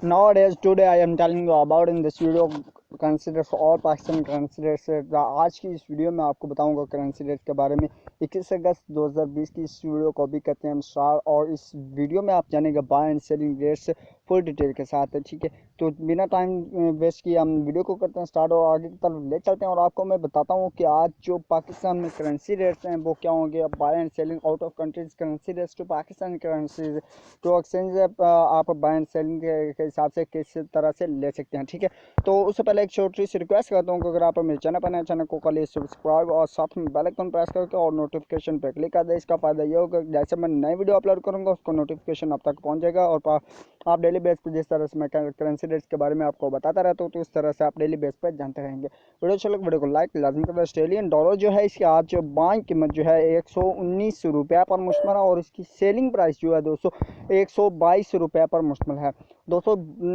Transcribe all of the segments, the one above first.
Nowadays, today I am telling you about in this video consider for all Pakistan currency rates। आज की इस video में आपको बताऊंगा करेंसी रेट के बारे में। 21 अगस्त 2020 की इस वीडियो को भी करते हैं हम स्टार्ट, और इस वीडियो में आप जानेंगे buy and selling rates full detail के साथ है। ठीक है, तो बिना टाइम वेस्ट किए हम वीडियो को करते हैं स्टार्ट और आगे की तरफ ले चलते हैं। और आपको मैं बताता हूँ कि आज जो पाकिस्तान में करेंसी रेट्स हैं वो क्या होंगे। Buy and selling out of countries currency rates to Pakistan currency तो एक्सचेंज आप बाय एंड सेलिंग के हिसाब से किस तरह से ले सकते हैं। ठीक है, तो उससे पहले एक छोटी सी रिक्वेस्ट करता हूँ कि अगर आप मेरे चैनल पर नए, चैनल को कर लिए सब्सक्राइब और साथ में बेल आइकन प्रेस करके और नोटिफिकेशन पे क्लिक कर दे। इसका फ़ायदा ये होगा जैसे मैं नई वीडियो अपलोड करूँगा उसको नोटिफिकेशन आप तक पहुँच जाएगा। और आप डेली बेस पर जिस तरह से मैं करेंसी रेट्स के बारे में आपको बताता रहता हूँ तो इस तरह से आप डेली बेस पर जानते रहेंगे। वीडियो चलो वीडियो को लाइक लाजमी करें। ऑस्ट्रेलियन डॉलर जो है इसकी आज बाई कीमत जो है 119 रुपये पर मुश्तमल और इसकी सेलिंग प्राइस जो है 122 रुपये पर मुश्तमल है। दोस्तों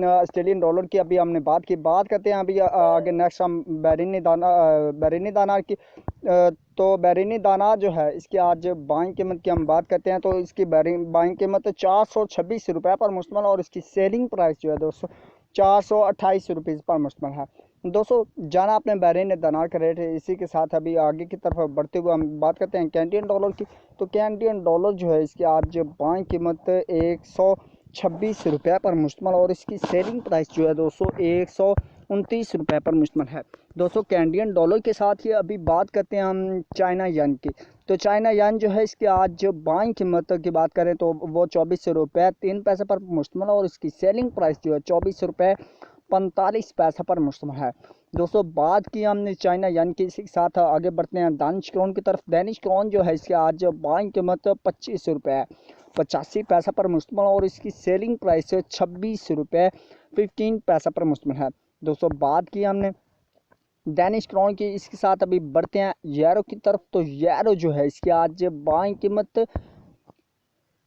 ऑस्ट्रेलियन डॉलर की अभी हमने बात करते हैं अभी आगे नेक्स्ट हम बैरिनी दाना की। तो बैरिनी दाना जो है इसकी आज बाइंग कीमत की हम बात करते हैं तो इसकी बाइंग कीमत 426 रुपये पर मुश्तमल और इसकी सेलिंग प्राइस जो है दोस्तों 428 रुपीज़ पर मुश्तमल है। दोस्तों जाना आपने बैरिनी दाना का रेट है। इसी के साथ अभी आगे की तरफ बढ़ते हुए हम बात करते हैं कैनेडियन डॉलर की। तो कैनेडियन डॉलर जो है इसकी आज बाइंग कीमत 126 रुपये पर मुश्तमल और इसकी सेलिंग प्राइस जो है दोस्तों 129 रुपये पर मुश्तमल है। दोस्तों कैनेडियन डॉलर के साथ ही अभी बात करते हैं हम चाइना यान की। तो चाइना यान जो है इसकी आज बाइंग कीमत की बात करें तो वो 24 रुपये 3 पैसे पर मुश्तमल और इसकी सेलिंग प्राइस जो है 24 रुपये 45 पैसे पर मुश्तमल है। दोस्तों बात की हमने चाइना यान की, इसी के साथ आगे बढ़ते हैं दानिश क्रोन की तरफ। दानिश क्रोन जो है इसकी आज बाइंग कीमत 25 रुपये 85 पैसा पर मुश्तमल और इसकी सेलिंग प्राइस 26 रुपये 15 पैसा पर मुश्तमल है। दोस्तों बात की हमने डैनिश क्राउन की, इसके साथ अभी बढ़ते हैं यूरो की तरफ। तो यूरो जो है इसकी आज बाइंग कीमत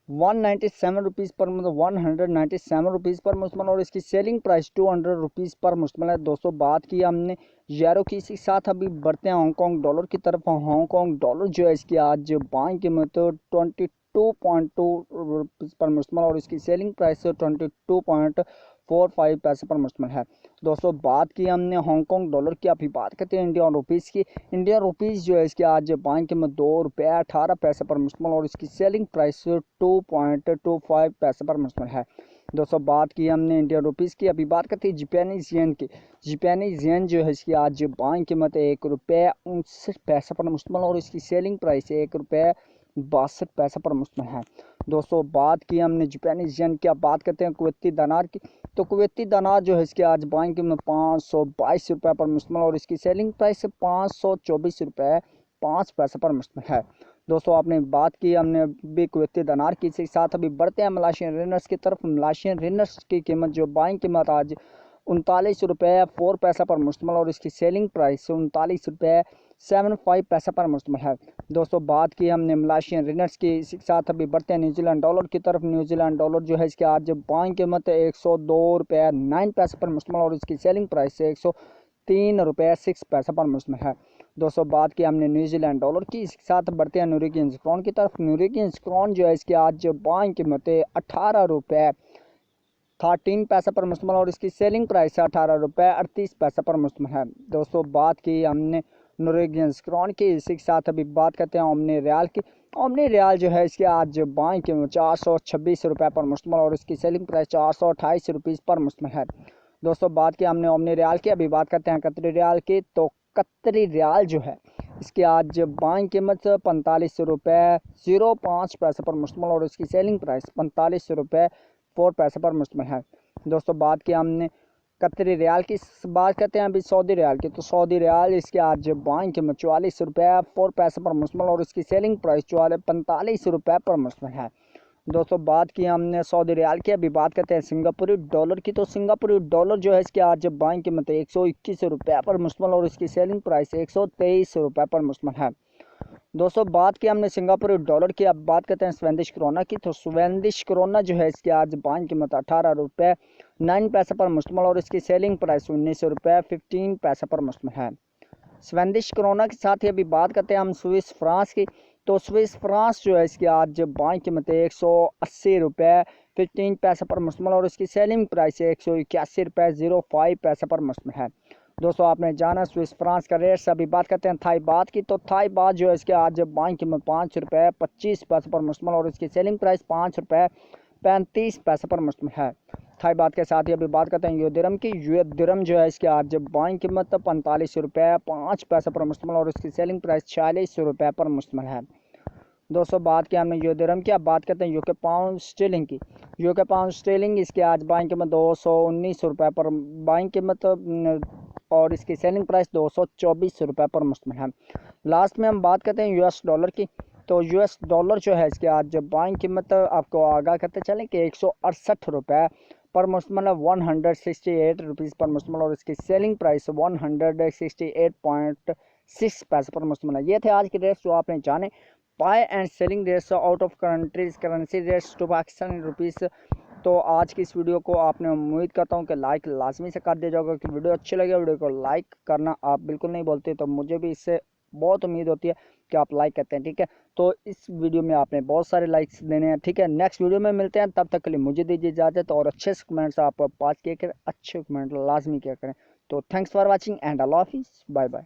197 रुपीज़ पर मतलब 197 रुपीज़ पर मुश्तमल और इसकी सेलिंग प्राइस 200 रुपीज़ पर मुश्तमल है। दोस्तों बात की हमने यूरो की, इसी के साथ अभी बढ़ते हैं हांगकॉन्ग डॉलर की तरफ। हांगकॉन्ग डॉलर जो है इसकी आज बाइंग कीमत 22.2 रुपीज़ पर मुश्तमल और इसकी सेलिंग प्राइस 22.45 पैसे पर मुश्तमल है। दोस्तों बात की हमने हांगकॉन्ग डॉलर की, अभी बात करते हैं इंडियन रुपीज़ की। इंडियन रुपीज़ जो है इसकी आज बाइंग कीमत 2 रुपये 18 पैसे पर मुश्तमल और इसकी सेलिंग प्राइस 2.25 पैसे पर मुश्तमल है। दोस्तों बात की हमने इंडियन रुपीज़ की, अभी बात करते हैं जापानीज येन की। जापानीज येन जो है इसकी आज बाइंग कीमत 1 रुपये 59 पैसे पर मुश्तमल और इसकी सेलिंग प्राइस 1 रुपये 62 पैसे पर मुश्तमल है। दोस्तों बात की हमने जापानीज येन की, अब बात करते हैं कुवैती दिनार की। तो कुवैती दिनार जो है इसकी आज बाइंग कीमत 522 रुपये पर मुश्तमल और इसकी सेलिंग प्राइस 524 रुपये 5 पैसे पर मुश्तमल है। दोस्तों आपने बात की हमने भी कुवैती दिनार की, इसी के साथ अभी बढ़ते हैं मलाशियन रिनर्स की तरफ। मलाशियन रिनर्स की कीमत जो बाइंग कीमत आज 39 रुपये 4 पैसा पर मुश्तमल और इसकी सेलिंग प्राइस 39 रुपये 75 पैसा पर मुश्तमल है। दोस्तों बात की हमने मलाशियन रिनर्स की, इसी के साथ अभी बढ़ते हैं न्यूजीलैंड डॉलर की तरफ। न्यूजीलैंड डॉलर जो है इसके आज बाइंग कीमत 102 रुपये 9 पैसे पर मुश्तमल और इसकी सेलिंग प्राइस 103 रुपये 6 पैसा पर मुश्तमल है। दोस्तों बात की हमने न्यूजीलैंड डॉलर की, इसके साथ बढ़ते हैं न्यूरीकियन क्रोन की तरफ। न्यूरीकियन क्रोन जो है इसकी आज बाइंग कीमत 18 रुपये 13 पैसे पर मुश्तमल और इसकी सेलिंग प्राइस 18 रुपये 38 पैसे पर मुश्तमल है। दोस्तों बात की हमने नॉर्वेजियन क्रोन की, इसी के साथ अभी बात करते हैं ओमनी रियाल की। ओमनी रियाल जो है इसकी आज बाइंग कीमत 426 रुपये पर मुश्तमल और इसकी सेलिंग प्राइस 428 रुपीज़ पर मुश्तमल है। दोस्तों बात की हमने ओमनी रियाल की, अभी बात करते हैं कतरी रियाल की। तो कतरी रियाल जो है इसकी आज बाइंग कीमत 45 रुपये 05 पैसे पर मुश्तमल और इसकी सेलिंग प्राइस 45 रुपये 4 पैसे पर मुश्तमल है। दोस्तों बात की हमने कतरी रियाल की, बात करते हैं अभी सऊदी रियाल की। तो सऊदी रियाल इसके आज बाइंग कीमत 44 रुपये 4 पैसे पर मुश्तमल और इसकी सेलिंग प्राइस 45 रुपये पर मुश्तमल है। दोस्तों बात की हमने सऊदी रियाल की, अभी बात करते हैं सिंगापुरी डॉलर की। तो सिंगापुरी डॉलर जो है इसकी आज बाइंग कीमत 121 रुपये पर मुश्तमल और इसकी सेलिंग प्राइस 123 रुपये पर मुश्तमल है। दोस्तों बात की हमने सिंगापुरी डॉलर की, अब बात करते हैं स्वेंदिश क्रोना की। तो स्वेंदिश क्रोना जो है इसकी आज बाइंग कीमत 18 रुपये 9 पैसे पर मुश्तमल और इसकी सेलिंग प्राइस 19 रुपये 15 पैसे पर मुश्तमल है। स्वेंदिश क्रोना के साथ ही अभी बात करते हैं हम स्विस फ्रांस की। तो स्विस फ्रांस जो है इसकी आज बाइंग कीमत है 180 रुपये 15 पैसे पर मुश्तमिल और इसकी सेलिंग प्राइस है 181 रुपये 05 पैसे पर मुश्तमिल है। दोस्तों आपने जाना स्विस फ्रांस का रेट। अभी बात करते हैं थाई बात की। तो थाई बात जो है इसके आज बाइंग कीमत 5 रुपये 25 पैसे पर मुश्तमिल और इसकी सेलिंग प्राइस 5 रुपये 35 पैसे पर मुश्तमिल है। थाई बात के साथ ही अभी बात करते हैं यूएस दिरहम की। यूएस दिरहम जो है इसके आज बाइंग कीमत 45 रुपये 5 पैसे पर मुश्तमिल और इसकी सेलिंग प्राइस 46 रुपये पर मुश्तमिल है। दोस्तों बात की हमने यूएस दिरहम की। अब बात करते हैं यूके पाउंड स्टर्लिंग की। यूके पाउंड स्टर्लिंग इसके आज बाइंग कीमत 219 रुपये पर बाइंग कीमत और इसकी सेलिंग प्राइस 224 रुपये पर मुश्तमिल है। लास्ट में हम बात करते हैं यूएस डॉलर की। तो यूएस डॉलर जो है इसके आज बाइंग कीमत आपको आगाह करते चलें कि 168 रुपये पर मुश्तमिल है 168 रुपीज़ पर मुश्तमिल और इसकी सेलिंग प्राइस 168.6 पैसे पर मुश्तमिल है। ये थे आज के रेट्स जो आपने जाने। Buy and selling rates out of countries currency rates to Pakistani rupees. तो आज की इस वीडियो को आपने उम्मीद करता हूँ कि लाइक लाजमी से कर दिया जाएगा। कि वीडियो अच्छी लगे वीडियो को लाइक करना आप बिल्कुल नहीं बोलते, तो मुझे भी इससे बहुत उम्मीद होती है कि आप लाइक करते हैं। ठीक है, तो इस वीडियो में आपने बहुत सारे लाइक्स देने हैं। ठीक है, नेक्स्ट वीडियो में मिलते हैं, तब तक के लिए मुझे दीजिए इजाज़त और अच्छे से कमेंट्स आप पास किया करें, अच्छे कमेंट लाजमी किया करें। तो थैंक्स फॉर वॉचिंग एंड अल्लाह हाफिज़, बाय बाय।